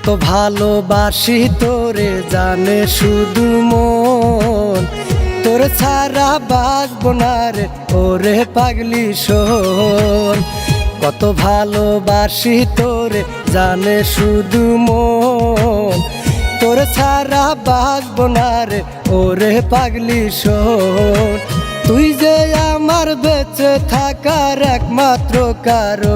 কত ভালোবাসি তোরে জানে শুধু মন, তোর ছাড়া বাঁচবো না রে ওরে পাগলি শোন। কত ভালোবাসি তোরে জানে শুধু মন, তোর ছাড়া বাঁচবো না রে ওরে পাগলি শোন। তুই যে আমার বেঁচে থাকার একমাত্র কারণ,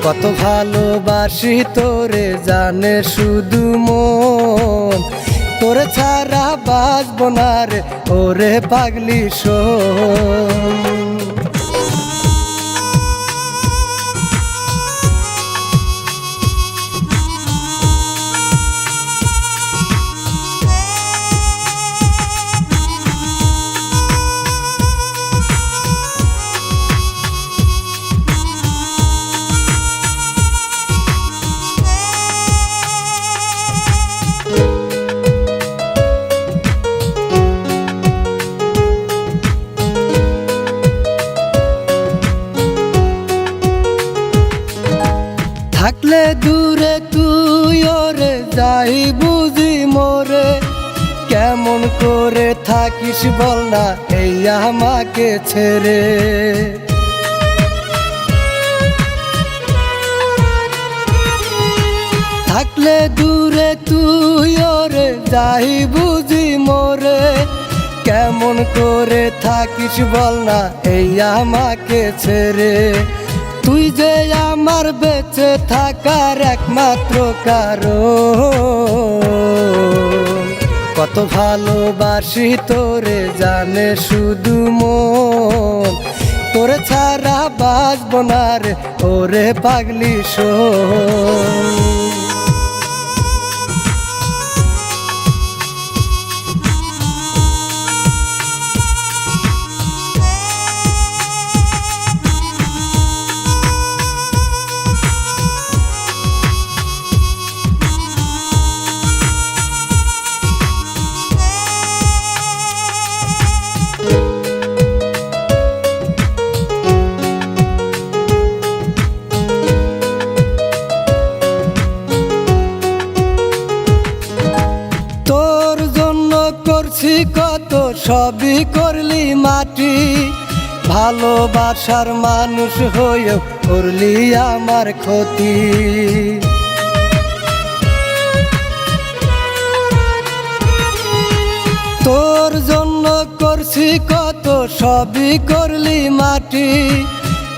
কত ভালোবাসি তোরে জানে শুধু মন, তোর ছাড়া বাঁচবো না রে ওরে পাগলি শোন। থাকলে দূরে তুই ওরে যাই বুঝি মোরে, কেমন করে থাকিস বল না এই আমাকে ছেড়ে। থাকলে দূরে তুই ওরে যাই বুঝি মোরে, কেমন করে থাকিস বল না এই আমাকে ছেড়ে। তুই যে আমার বেঁচে থাকার একমাত্র কারণ, কত ভালোবাসি তোরে জানে শুধু মন, তোর ছাড়া বাঁচবো না রে ওরে পাগলি শোন। করছি কত সবই করলি মাটি, ভালোবাসার মানুষ হয়েও করলি আমার ক্ষতি। তোর জন্য করছি কত সবই করলি মাটি,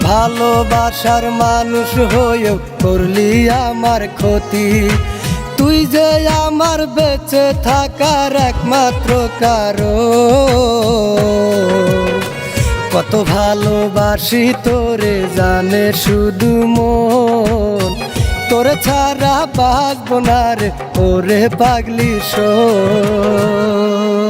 ভালোবাসার মানুষ হয়েও করলি আমার ক্ষতি। তুই যে আমার বেঁচে থাকার একমাত্র কারণ, কত ভালোবাসি তোরে জানে শুধু মন, তোর ছাড়া বাঁচবো না রে ওরে পাগলি শোন।